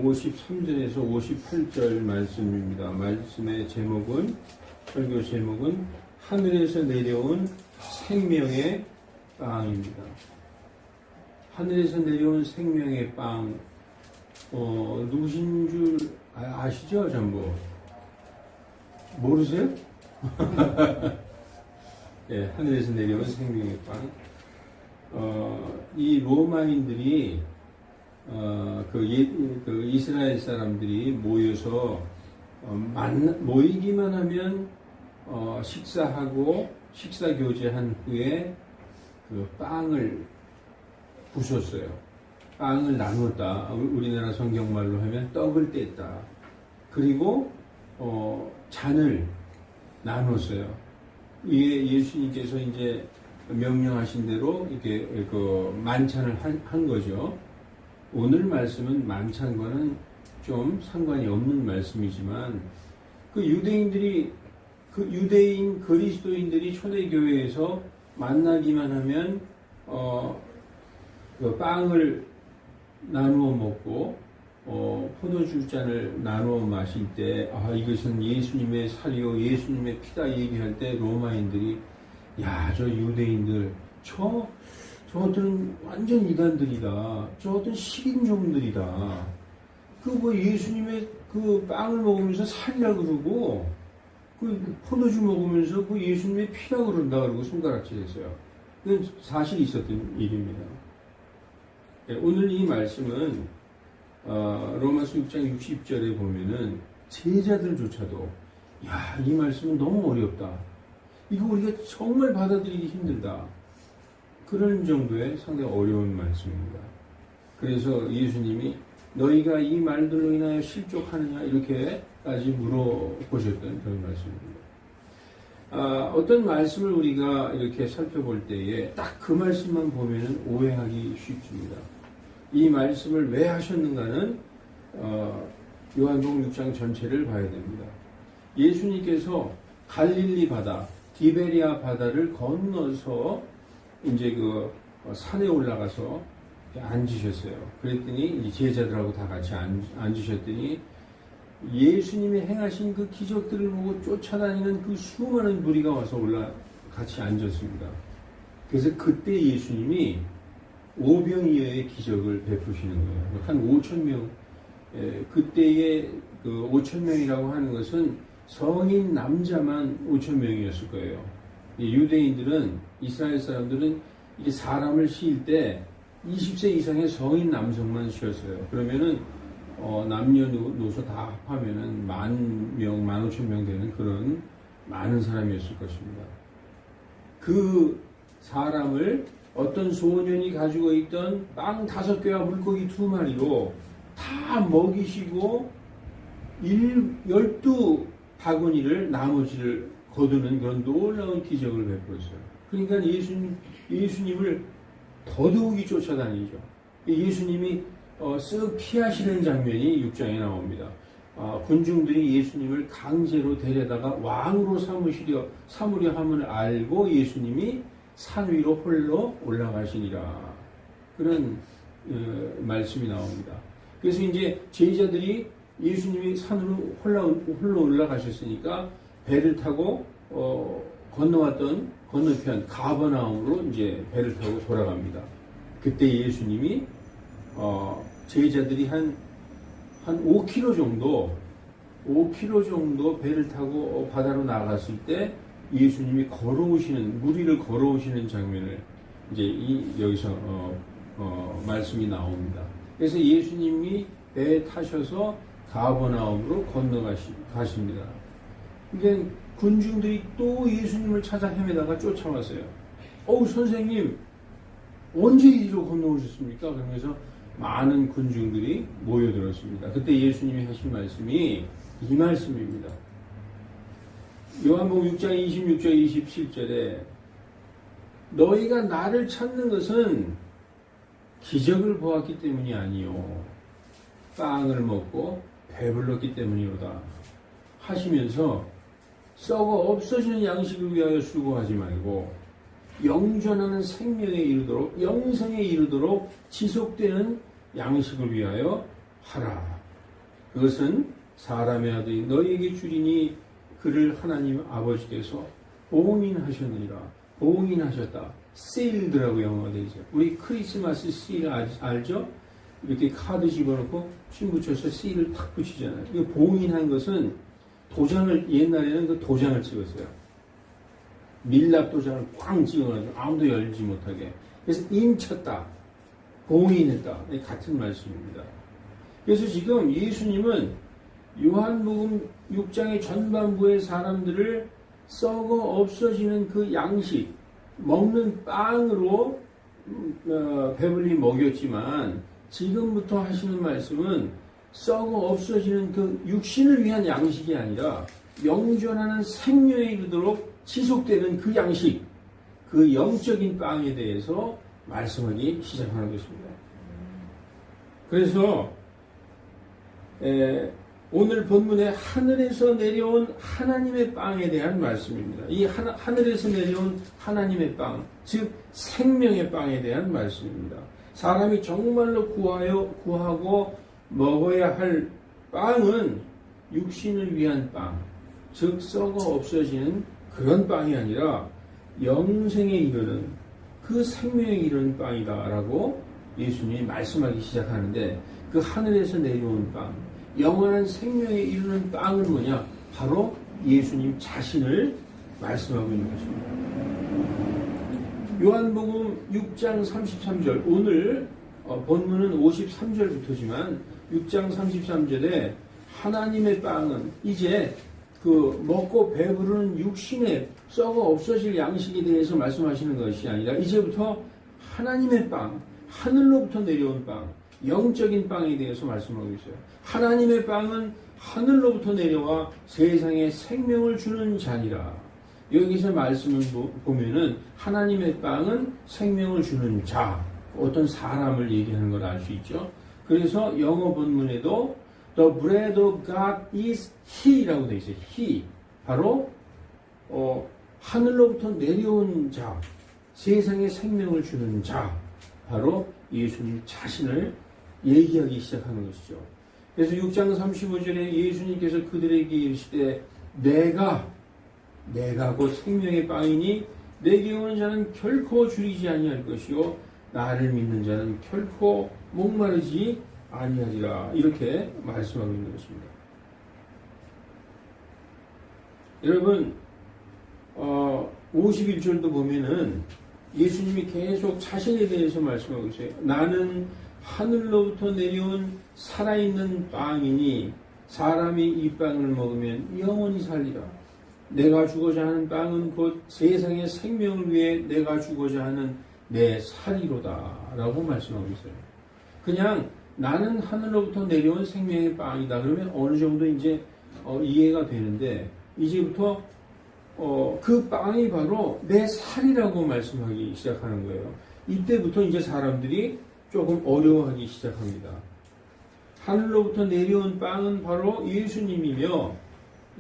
53절에서 58절 말씀입니다. 말씀의 제목은, 설교 제목은 하늘에서 내려온 생명의 빵입니다. 하늘에서 내려온 생명의 빵, 누구신 줄 아시죠? 전부 모르세요? 예, 하늘에서 내려온 생명의 빵. 이 로마인들이 그 이스라엘 사람들이 모여서 모이기만 하면 식사하고 식사 교제한 후에 그 빵을 부쉈어요. 빵을 나눴다. 우리나라 성경말로 하면 떡을 뗐다. 그리고 잔을 나눴어요. 이게 예수님께서 이제 명령하신 대로 이렇게 그 만찬을 한 거죠. 오늘 말씀은 만찬과는 좀 상관이 없는 말씀이지만, 그 유대인 그리스도인들이 초대교회에서 만나기만 하면 그 빵을 나누어 먹고 포도주 잔을 나누어 마실 때, 이것은 예수님의 살이요 예수님의 피다 얘기할 때 로마인들이, 저 유대인들 저들은 완전 이단들이다. 저들은 식인종들이다. 예수님의 그 빵을 먹으면서 살려 그러고, 그 포도주 먹으면서 그 예수님의 피라 그런다 그러고 손가락질 했어요. 그건 사실이 있었던 일입니다. 오늘 이 말씀은, 로마서 6장 60절에 보면은 제자들조차도, 이 말씀은 너무 어렵다. 이거 우리가 정말 받아들이기 힘들다. 그런 정도의 상당히 어려운 말씀입니다. 그래서 예수님이 너희가 이 말들로 인하여 실족하느냐 이렇게까지 물어보셨던 그런 말씀입니다. 어떤 말씀을 우리가 이렇게 살펴볼 때에 딱 그 말씀만 보면 오해하기 쉽습니다. 이 말씀을 왜 하셨는가는 요한복음 6장 전체를 봐야 됩니다. 예수님께서 갈릴리 바다, 디베리아 바다를 건너서 이제 그 산에 올라가서 앉으셨어요. 그랬더니 제자들하고 다 같이 앉으셨더니 예수님이 행하신 그 기적들을 보고 쫓아다니는 그 수많은 무리가 와서 같이 앉았습니다. 그래서 그때 예수님이 오병이어의 기적을 베푸시는 거예요. 한 5,000명, 그때의 그 5,000명이라고 하는 것은 성인 남자만 5,000명이었을 거예요. 유대인들은, 이스라엘 사람들은 이게 사람을 씌일 때 20세 이상의 성인 남성만 씌었어요. 그러면은 남녀노소 다 합하면은 10,000명, 15,000명 되는 그런 많은 사람이었을 것입니다. 그 사람을 어떤 소년이 가지고 있던 빵 5개와 물고기 2마리로 다 먹이시고 12바구니를 나머지를 거두는 그런 놀라운 기적을 베풀었어요. 그러니까 예수님을 더더욱이 쫓아다니죠. 예수님이 쓱 피하시는 장면이 6장에 나옵니다. 군중들이 예수님을 강제로 데려다가 왕으로 삼으려 함을 알고 예수님이 산 위로 홀로 올라가시니라. 그런 말씀이 나옵니다. 그래서 이제 제자들이 예수님이 산으로 홀로 올라가셨으니까 배를 타고 건너왔던 건너편 가버나움으로 이제 배를 타고 돌아갑니다. 그때 예수님이 제자들이 한 5km 정도 배를 타고 바다로 나갔을 때 예수님이 무리를 걸어오시는 장면을 이제 여기서 말씀이 나옵니다. 그래서 예수님이 배에 타셔서 가버나움으로 건너가십니다. 그러니까 군중들이 또 예수님을 찾아 헤매다가 쫓아왔어요. 선생님, 언제 이리로 건너오셨습니까? 그러면서 많은 군중들이 모여들었습니다. 그때 예수님이 하신 말씀이 이 말씀입니다. 요한복음 6장 26절 27절에 너희가 나를 찾는 것은 기적을 보았기 때문이 아니요 빵을 먹고 배불렀기 때문이로다 하시면서 썩어 없어지는 양식을 위하여 수고하지 말고 영존하는 생명에 이르도록, 영생에 이르도록 지속되는 양식을 위하여 하라. 그것은 사람의 아들이 너희에게 주리니 그를 하나님 아버지께서 봉인하셨느니라. 봉인하셨다. sealed라고 영어가 되어 있어요. 우리 크리스마스 seal 알죠? 이렇게 카드 집어넣고 침 붙여서 seal을 탁 붙이잖아요. 이거 봉인한 것은 도장을, 옛날에는 그 도장을 찍었어요. 밀랍 도장을 꽝 찍어가지고 아무도 열지 못하게. 그래서 인쳤다. 봉인했다. 같은 말씀입니다. 그래서 지금 예수님은 요한복음 6장의 전반부의 사람들을 썩어 없어지는 그 양식, 먹는 빵으로 배불리 먹였지만 지금부터 하시는 말씀은 썩어 없어지는 그 육신을 위한 양식이 아니라 영존하는 생명에 이르도록 지속되는 그 양식, 그 영적인 빵에 대해서 말씀하기 시작하는 것입니다. 그래서 오늘 본문에 하늘에서 내려온 하나님의 빵에 대한 말씀입니다. 이 하늘에서 내려온 하나님의 빵, 즉 생명의 빵에 대한 말씀입니다. 사람이 정말로 구하고 먹어야 할 빵은 육신을 위한 빵, 즉 썩어 없어지는 그런 빵이 아니라 영생에 이르는 그 생명에 이르는 빵이다라고 예수님이 말씀하기 시작하는데, 그 하늘에서 내려온 빵, 영원한 생명에 이르는 빵은 뭐냐? 바로 예수님 자신을 말씀하고 있는 것입니다. 요한복음 6장 33절, 오늘 본문은 53절부터지만 6장 33절에 하나님의 빵은 이제 그 먹고 배부르는 육신의 썩어 없어질 양식에 대해서 말씀하시는 것이 아니라 이제부터 하나님의 빵, 하늘로부터 내려온 빵, 영적인 빵에 대해서 말씀하고 있어요. 하나님의 빵은 하늘로부터 내려와 세상에 생명을 주는 자니라. 여기서 말씀을 보면은 하나님의 빵은 생명을 주는 자, 어떤 사람을 얘기하는 걸 알 수 있죠. 그래서 영어 본문에도 The bread of God is He라고 되어 있어요. He. 바로 하늘로부터 내려온 자, 세상에 생명을 주는 자, 바로 예수님 자신을 얘기하기 시작하는 것이죠. 그래서 6장 35절에 예수님께서 그들에게 이르시되 내가 곧 생명의 빵이니 내게 오는 자는 결코 줄이지 아니할 것이요 나를 믿는 자는 결코 목마르지 아니하리라, 이렇게 말씀하고 있는 것입니다. 여러분 51절도 보면은 예수님이 계속 자신에 대해서 말씀하고 있어요. 나는 하늘로부터 내려온 살아있는 빵이니 사람이 이 빵을 먹으면 영원히 살리라. 내가 주고자 하는 빵은 곧 세상의 생명을 위해 내가 주고자 하는 내 살이로다 라고 말씀하고 있어요. 그냥 나는 하늘로부터 내려온 생명의 빵이다 그러면 어느 정도 이제 이해가 되는데, 이제부터 그 빵이 바로 내 살이라고 말씀하기 시작하는 거예요. 이때부터 이제 사람들이 조금 어려워하기 시작합니다. 하늘로부터 내려온 빵은 바로 예수님이며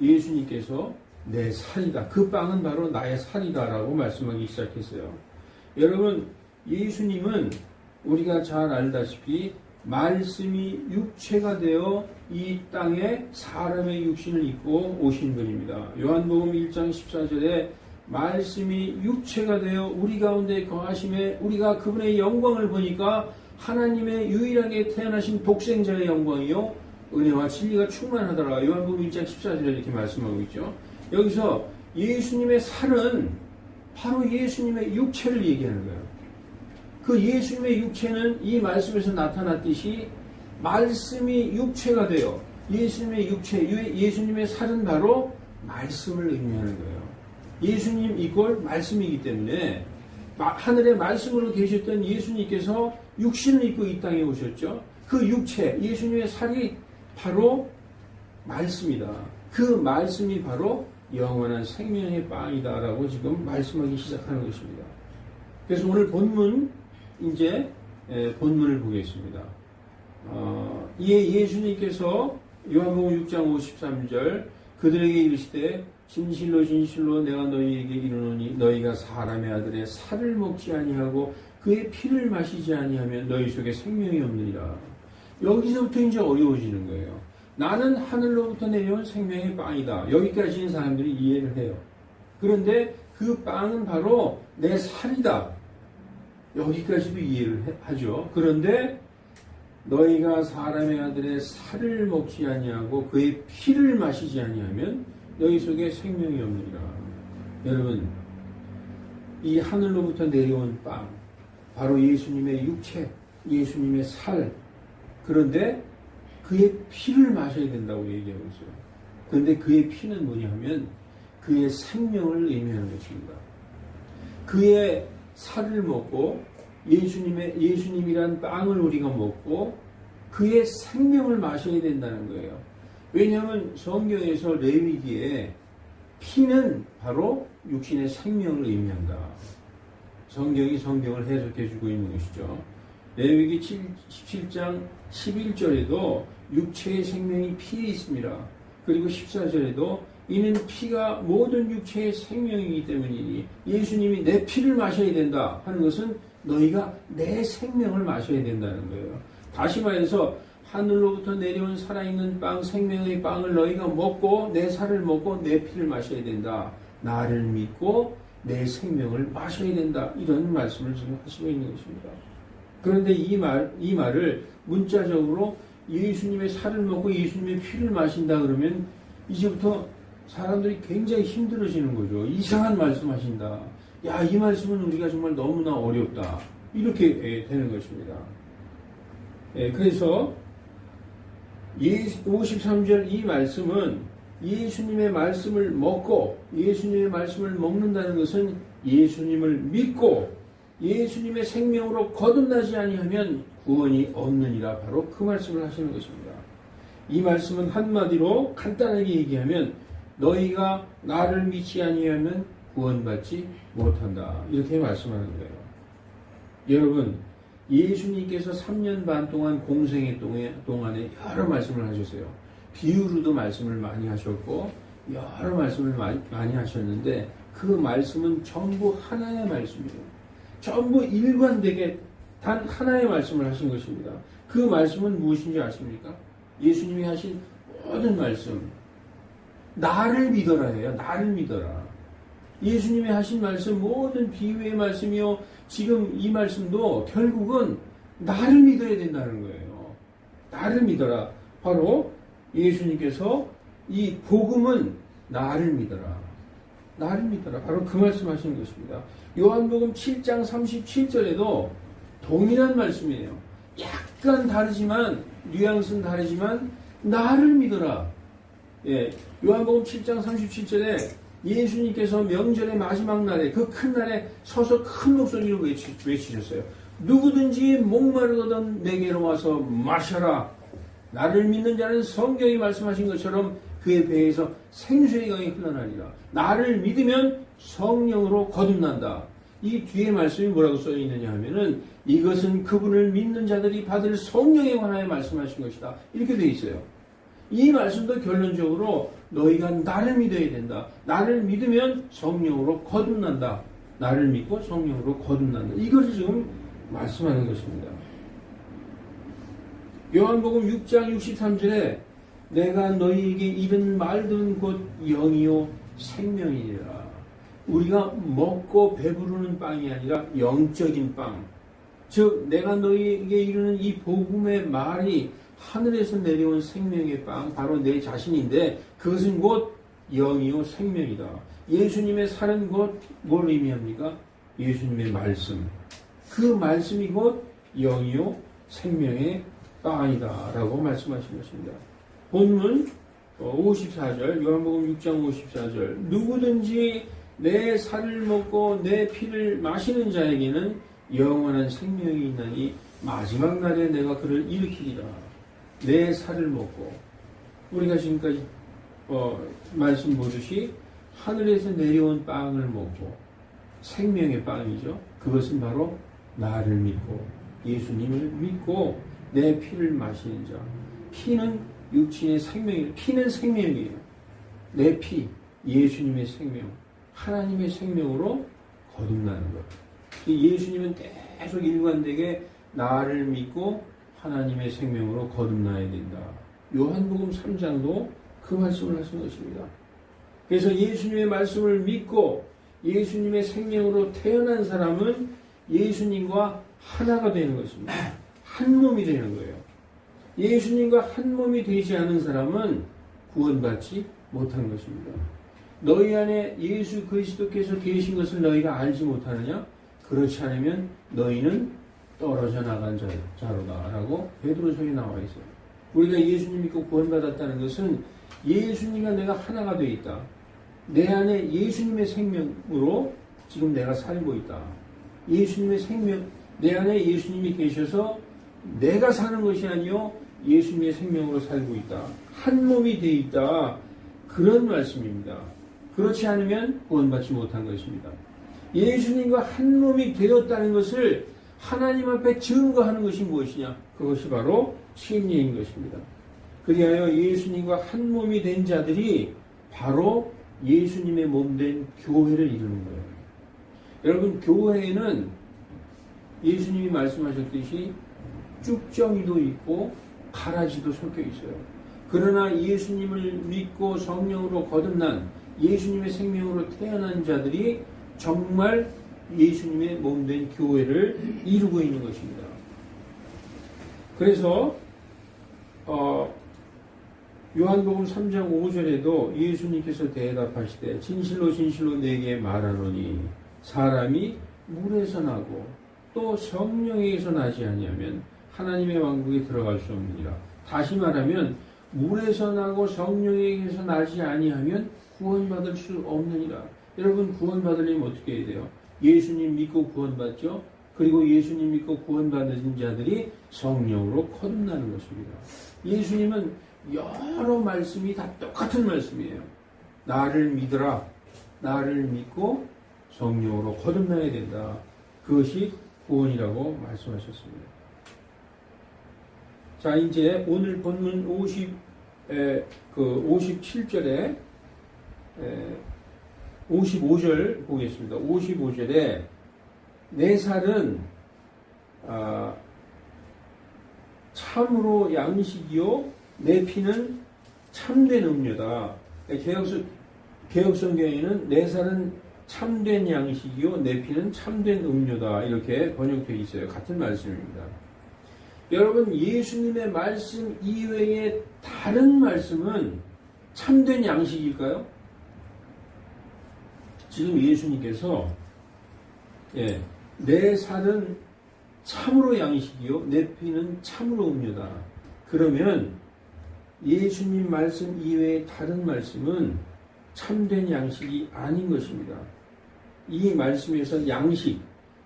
예수님께서 내 살이다. 그 빵은 바로 나의 살이다라고 말씀하기 시작했어요. 여러분, 예수님은 우리가 잘 알다시피 말씀이 육체가 되어 이 땅에 사람의 육신을 입고 오신 분입니다. 요한복음 1장 14절에 말씀이 육체가 되어 우리 가운데 거하심에 우리가 그분의 영광을 보니까 하나님의 유일하게 태어나신 독생자의 영광이요 은혜와 진리가 충만하더라. 요한복음 1장 14절에 이렇게 말씀하고 있죠. 여기서 예수님의 살은 바로 예수님의 육체를 얘기하는 거예요. 그 예수님의 육체는 이 말씀에서 나타났듯이 말씀이 육체가 되어 예수님의 육체, 예수님의 살은 바로 말씀을 의미하는 거예요. 예수님 이꼴 말씀이기 때문에 하늘의 말씀으로 계셨던 예수님께서 육신을 입고 이 땅에 오셨죠. 그 육체, 예수님의 살이 바로 말씀이다. 그 말씀이 바로 영원한 생명의 빵이다라고 지금 말씀하기 시작하는 것입니다. 그래서 오늘 본문, 이제 본문을 보겠습니다. 이에 예수님께서 요한복음 6장 53절 그들에게 이르시되 진실로 진실로 내가 너희에게 이르노니 너희가 사람의 아들의 살을 먹지 아니하고 그의 피를 마시지 아니하면 너희 속에 생명이 없느니라. 여기서부터 이제 어려워지는 거예요. 나는 하늘로부터 내려온 생명의 빵이다. 여기까지는 사람들이 이해를 해요. 그런데 그 빵은 바로 내 살이다. 여기까지도 이해를 하죠. 그런데 너희가 사람의 아들의 살을 먹지 아니하고 그의 피를 마시지 아니하면 너희 속에 생명이 없느니라. 여러분, 이 하늘로부터 내려온 빵, 바로 예수님의 육체, 예수님의 살, 그런데 그의 피를 마셔야 된다고 얘기하고 있어요. 그런데 그의 피는 뭐냐 하면 그의 생명을 의미하는 것입니다. 그의 살을 먹고 예수님이란 빵을 우리가 먹고 그의 생명을 마셔야 된다는 거예요. 왜냐하면 성경에서 레위기에 피는 바로 육신의 생명을 의미한다. 성경이 성경을 해석해 주고 있는 것이죠. 레위기 17장 11절에도 육체의 생명이 피에 있습니다. 그리고 14절에도 이는 피가 모든 육체의 생명이기 때문이니 예수님이 내 피를 마셔야 된다 하는 것은 너희가 내 생명을 마셔야 된다는 거예요. 다시 말해서 하늘로부터 내려온 살아있는 빵, 생명의 빵을 너희가 먹고 내 살을 먹고 내 피를 마셔야 된다. 나를 믿고 내 생명을 마셔야 된다. 이런 말씀을 지금 하시고 있는 것입니다. 그런데 이 말을 문자적으로 예수님의 살을 먹고 예수님의 피를 마신다 그러면 이제부터 사람들이 굉장히 힘들어지는 거죠. 이상한 말씀 하신다. 야, 이 말씀은 우리가 정말 너무나 어렵다. 이렇게 되는 것입니다. 그래서 53절 이 말씀은 예수님의 말씀을 먹고 예수님의 말씀을 먹는다는 것은 예수님을 믿고 예수님의 생명으로 거듭나지 아니하면 구원이 없느니라. 바로 그 말씀을 하시는 것입니다. 이 말씀은 한마디로 간단하게 얘기하면 너희가 나를 믿지 아니하면 구원받지 못한다. 이렇게 말씀하는 거예요. 여러분, 예수님께서 3년 반 동안 공생의 동안에 여러 말씀을 하셨어요. 비유로도 말씀을 많이 하셨고 여러 말씀을 많이 하셨는데 그 말씀은 전부 하나의 말씀이에요. 전부 일관되게 단 하나의 말씀을 하신 것입니다. 그 말씀은 무엇인지 아십니까? 예수님이 하신 모든 말씀, 나를 믿어라예요. 나를 믿어라. 예수님이 하신 말씀, 모든 비유의 말씀이요, 지금 이 말씀도 결국은 나를 믿어야 된다는 거예요. 나를 믿어라. 바로 예수님께서 이 복음은 나를 믿어라. 나를 믿어라. 바로 그 말씀 하시는 것입니다. 요한복음 7장 37절에도 동일한 말씀이에요. 약간 다르지만, 뉘앙스는 다르지만, 나를 믿어라. 요한복음 7장 37절에 예수님께서 명절의 마지막 날에 그 큰 날에 서서 큰 목소리로 외치셨어요. 누구든지 목마르거든 내게로 와서 마셔라. 나를 믿는 자는 성경이 말씀하신 것처럼 그의 배에서 생수의 강이 흘러나리라. 나를 믿으면 성령으로 거듭난다. 이 뒤에 말씀이 뭐라고 써 있느냐 하면은 이것은 그분을 믿는 자들이 받을 성령에 관하여 말씀하신 것이다. 이렇게 되어 있어요. 이 말씀도 결론적으로 너희가 나를 믿어야 된다. 나를 믿으면 성령으로 거듭난다. 나를 믿고 성령으로 거듭난다. 이것을 지금 말씀하는 것입니다. 요한복음 6장 63절에 내가 너희에게 이른 말들은 곧 영이요 생명이니라. 우리가 먹고 배부르는 빵이 아니라 영적인 빵. 즉 내가 너희에게 이르는 이 복음의 말이 하늘에서 내려온 생명의 빵, 바로 내 자신인데 그것은 곧 영이요 생명이다. 예수님의 살은 곧 뭘 의미합니까? 예수님의 말씀. 그 말씀이 곧 영이요 생명의 빵이다 라고 말씀하신 것입니다. 본문 54절, 요한복음 6장 54절, 누구든지 내 살을 먹고 내 피를 마시는 자에게는 영원한 생명이 있나니 마지막 날에 내가 그를 일으키리라. 내 살을 먹고, 우리가 지금까지 말씀 보듯이 하늘에서 내려온 빵을 먹고 생명의 빵이죠. 그것은 바로 나를 믿고 예수님을 믿고 내 피를 마시는 자. 피는 육신의 생명이에요. 피는 생명이에요. 내 피, 예수님의 생명, 하나님의 생명으로 거듭나는 것. 예수님은 계속 일관되게 나를 믿고 하나님의 생명으로 거듭나야 된다. 요한복음 3장도 그 말씀을 하신 것입니다. 그래서 예수님의 말씀을 믿고 예수님의 생명으로 태어난 사람은 예수님과 하나가 되는 것입니다. 한 몸이 되는 거예요. 예수님과 한 몸이 되지 않은 사람은 구원받지 못한 것입니다. 너희 안에 예수 그리스도께서 계신 것을 너희가 알지 못하느냐? 그렇지 않으면 너희는 떨어져 나간 자로다 라고 베드로서에 나와 있어요. 우리가 예수님 믿고 구원받았다는 것은 예수님과 내가 하나가 되어 있다. 내 안에 예수님의 생명으로 지금 내가 살고 있다. 예수님의 생명, 내 안에 예수님이 계셔서 내가 사는 것이 아니요 예수님의 생명으로 살고 있다. 한 몸이 되어 있다. 그런 말씀입니다. 그렇지 않으면 구원받지 못한 것입니다. 예수님과 한 몸이 되었다는 것을 하나님 앞에 증거하는 것이 무엇이냐? 그것이 바로 침례인 것입니다. 그리하여 예수님과 한 몸이 된 자들이 바로 예수님의 몸된 교회를 이루는 거예요. 여러분, 교회에는 예수님이 말씀하셨듯이 쭉정이도 있고 가라지도 섞여 있어요. 그러나 예수님을 믿고 성령으로 거듭난 예수님의 생명으로 태어난 자들이 정말 예수님의 몸된 교회를 이루고 있는 것입니다. 그래서 요한복음 3장 5절에도 예수님께서 대답하시되 진실로 진실로 내게 말하노니 사람이 물에서 나고 또 성령에게서 나지 아니하면 하나님의 왕국에 들어갈 수 없느니라. 다시 말하면 물에서 나고 성령에게서 나지 아니하면 구원받을 수 없느니라. 여러분, 구원받으려면 어떻게 해야 돼요? 예수님 믿고 구원받죠? 그리고 예수님 믿고 구원받은 자들이 성령으로 거듭나는 것입니다. 예수님은 여러 말씀이 다 똑같은 말씀이에요. 나를 믿으라. 나를 믿고 성령으로 거듭나야 된다. 그것이 구원이라고 말씀하셨습니다. 자, 이제 오늘 본문 57절에 55절 보겠습니다. 55절에 내 살은 참으로 양식이요 내 피는 참된 음료다. 개혁성경에는 내 살은 참된 양식이요 내 피는 참된 음료다 이렇게 번역되어 있어요. 같은 말씀입니다. 여러분, 예수님의 말씀 이외에 다른 말씀은 참된 양식일까요? 지금 예수님께서 내 살은 참으로 양식이요 내 피는 참으로 음료다. 그러면 예수님 말씀 이외에 다른 말씀은 참된 양식이 아닌 것입니다. 이 말씀에서 양식,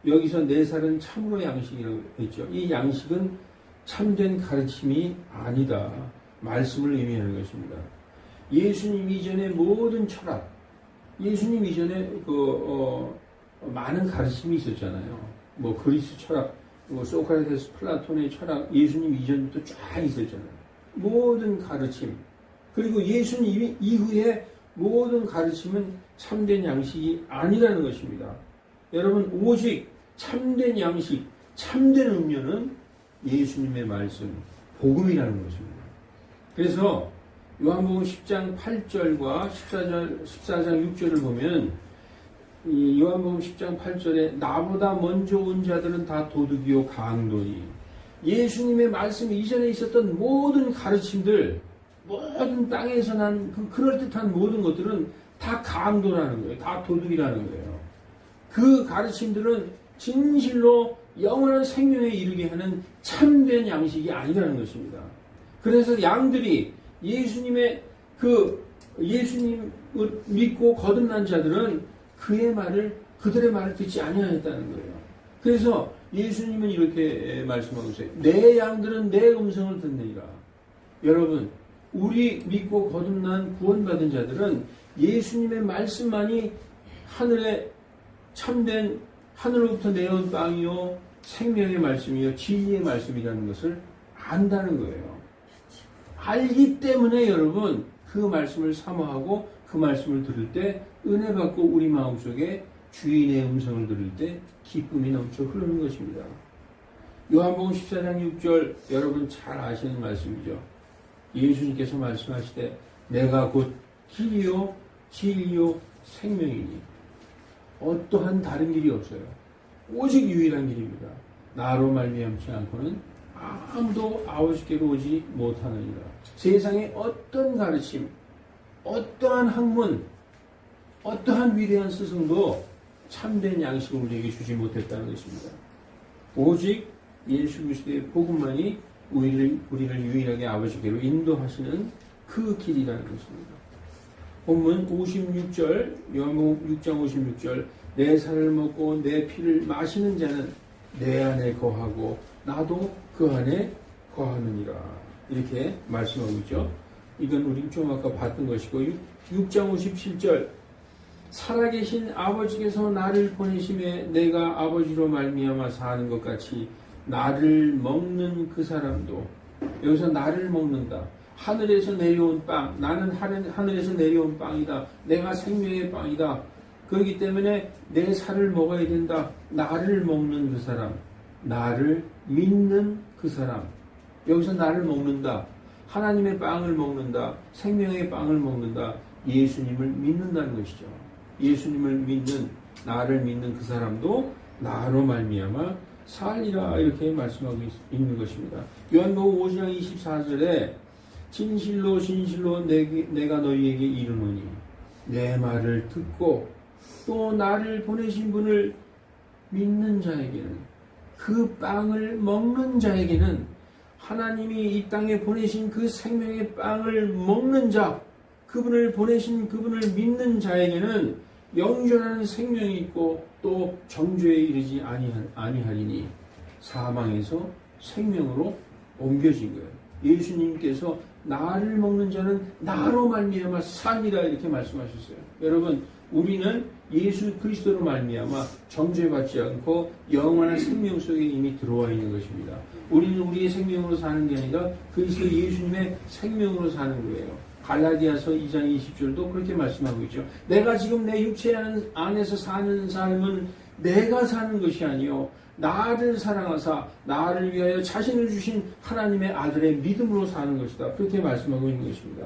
여기서 내 살은 참으로 양식이라고 했죠. 이 양식은 참된 가르침이 아니다. 말씀을 의미하는 것입니다. 예수님 이전의 모든 철학, 예수님 이전에 많은 가르침이 있었잖아요. 뭐 그리스 철학, 뭐 소크라테스, 플라톤의 철학, 예수님 이전부터 쫙 있었잖아요. 모든 가르침, 그리고 예수님 이후에 모든 가르침은 참된 양식이 아니라는 것입니다. 여러분, 오직 참된 양식, 참된 음료는 예수님의 말씀, 복음이라는 것입니다. 그래서 요한복음 10장 8절과 14장 6절을 보면 이 요한복음 10장 8절에 나보다 먼저 온 자들은 다 도둑이요 강도니, 예수님의 말씀 이전에 있었던 모든 가르침들, 모든 땅에서 난 그 그럴듯한 모든 것들은 다 강도라는 거예요. 다 도둑이라는 거예요. 그 가르침들은 진실로 영원한 생명에 이르게 하는 참된 양식이 아니라는 것입니다. 그래서 양들이 예수님을 믿고 거듭난 자들은 그들의 말을 듣지 아니하였다는 거예요. 그래서 예수님은 이렇게 말씀하고 있어요. 내 양들은 내 음성을 듣느니라. 여러분, 우리 믿고 거듭난 구원받은 자들은 예수님의 말씀만이 하늘에 참된 하늘로부터 내려온 빵이요 생명의 말씀이요 진리의 말씀이라는 것을 안다는 거예요. 알기 때문에 여러분 그 말씀을 사모하고 그 말씀을 들을 때 은혜 받고 우리 마음속에 주인의 음성을 들을 때 기쁨이 넘쳐 흐르는 것입니다. 요한복음 14장 6절 여러분 잘 아시는 말씀이죠. 예수님께서 말씀하시되 내가 곧 길이요 진리요 생명이니 어떠한 다른 길이 없어요. 오직 유일한 길입니다. 나로 말미암지 않고는 아무도 아버지께로 오지 못하느니라. 세상의 어떤 가르침, 어떠한 학문, 어떠한 위대한 스승도 참된 양식을 우리에게 주지 못했다는 것입니다. 오직 예수 그리스도의 복음만이 우리를 유일하게 아버지께로 인도하시는 그 길이라는 것입니다. 본문 56절, 요한복음 6장 56절, 내 살을 먹고 내 피를 마시는 자는 내 안에 거하고 나도 그 안에 거하느니라. 이렇게 말씀하고 있죠. 이건 우리 좀 아까 봤던 것이고, 6장 57절, 살아계신 아버지께서 나를 보내심에 내가 아버지로 말미암아 사는 것 같이 나를 먹는 그 사람도, 여기서 나를 먹는다. 하늘에서 내려온 빵, 나는 하늘에서 내려온 빵이다. 내가 생명의 빵이다. 그렇기 때문에 내 살을 먹어야 된다. 나를 먹는 그 사람, 나를 믿는 그 사람. 여기서 나를 먹는다. 하나님의 빵을 먹는다. 생명의 빵을 먹는다. 예수님을 믿는다는 것이죠. 예수님을 믿는, 나를 믿는 그 사람도 나로 말미암아 살리라. 이렇게 말씀하고 있는 것입니다. 요한복음 5장 24절에 진실로 진실로 내가 너희에게 이르노니 내 말을 듣고 또 나를 보내신 분을 믿는 자에게는, 그 빵을 먹는 자에게는, 하나님이 이 땅에 보내신 그 생명의 빵을 먹는 자, 그분을 보내신 그분을 믿는 자에게는 영존하는 생명이 있고 또 정죄에 이르지 아니하리니 사망에서 생명으로 옮겨진 거예요. 예수님께서 나를 먹는 자는 나로 말미암아 살리라 이렇게 말씀하셨어요. 여러분, 우리는 예수 그리스도로 말미암아 정죄받지 않고 영원한 생명 속에 이미 들어와 있는 것입니다. 우리는 우리의 생명으로 사는 게 아니라 그리스도 예수님의 생명으로 사는 거예요. 갈라디아서 2장 20절도 그렇게 말씀하고 있죠. 내가 지금 내 육체 안에서 사는 삶은 내가 사는 것이 아니요 나를 사랑하사 나를 위하여 자신을 주신 하나님의 아들의 믿음으로 사는 것이다. 그렇게 말씀하고 있는 것입니다.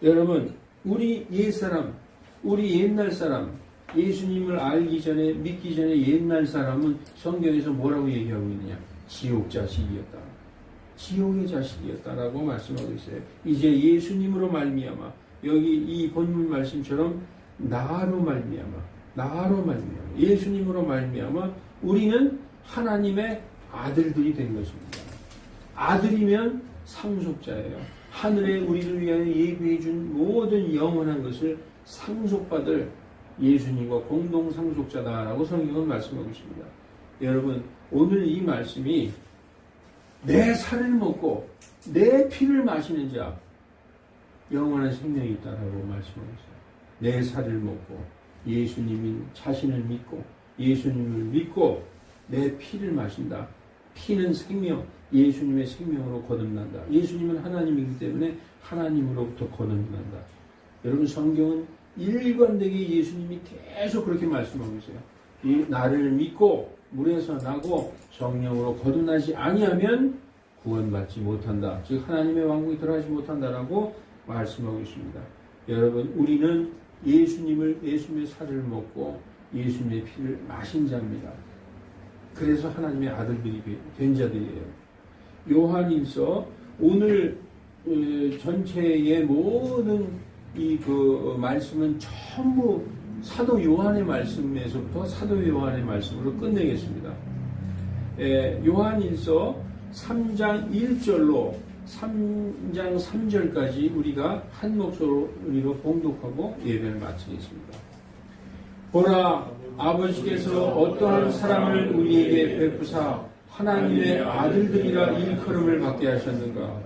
여러분, 우리 옛사람, 우리 옛날 사람, 예수님을 알기 전에, 믿기 전에 옛날 사람은 성경에서 뭐라고 얘기하고 있느냐? 지옥 자식이었다. 지옥의 자식이었다라고 말씀하고 있어요. 이제 예수님으로 말미암아, 여기 이 본문 말씀처럼 나로 말미암아, 예수님으로 말미암아 우리는 하나님의 아들들이 된 것입니다. 아들이면 상속자예요. 하늘에 우리를 위하여 예비해 준 모든 영원한 것을 상속받을 예수님과 공동 상속자다라고 성경은 말씀하고 있습니다. 여러분, 오늘 이 말씀이 내 살을 먹고 내 피를 마시는 자 영원한 생명이 있다라고 말씀하고 있어요. 내 살을 먹고 예수님이 자신을 믿고 예수님을 믿고 내 피를 마신다. 피는 생명, 예수님의 생명으로 거듭난다. 예수님은 하나님이기 때문에 하나님으로부터 거듭난다. 여러분, 성경은 일관되게 예수님이 계속 그렇게 말씀하고 있어요. 나를 믿고 물에서 나고 성령으로 거듭나지 아니하면 구원받지 못한다. 즉 하나님의 왕국에 들어가지 못한다라고 말씀하고 있습니다. 여러분, 우리는 예수님의 살을 먹고 예수님의 피를 마신 자입니다. 그래서 하나님의 아들들이 된 자들이에요. 요한일서 오늘 전체의 모든 말씀은 전부 사도 요한의 말씀에서부터 사도 요한의 말씀으로 끝내겠습니다. 요한일서 3장 1절로 3장 3절까지 우리가 한 목소리로 봉독하고 예배를 마치겠습니다. 보라, 아버지께서 어떠한 사람을 우리에게 베푸사 하나님의 아들들이라 일컬음을 받게 하셨는가.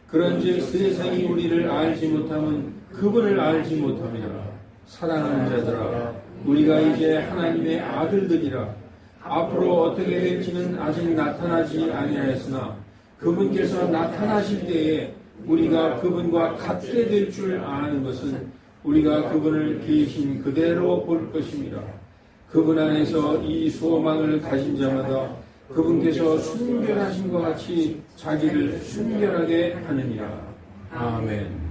그런즉 세상이 우리를 알지 못하면 그분을 알지 못함이라. 사랑하는 자들아, 우리가 이제 하나님의 아들들이라. 앞으로 어떻게 될지는 아직 나타나지 아니하였으나 그분께서 나타나실 때에 우리가 그분과 같게 될 줄 아는 것은 우리가 그분을 계신 그대로 볼 것입니다. 그분 안에서 이 소망을 가진 자마다 그분께서 순결하신 것 같이 자기를 순결하게 하느니라. 아멘.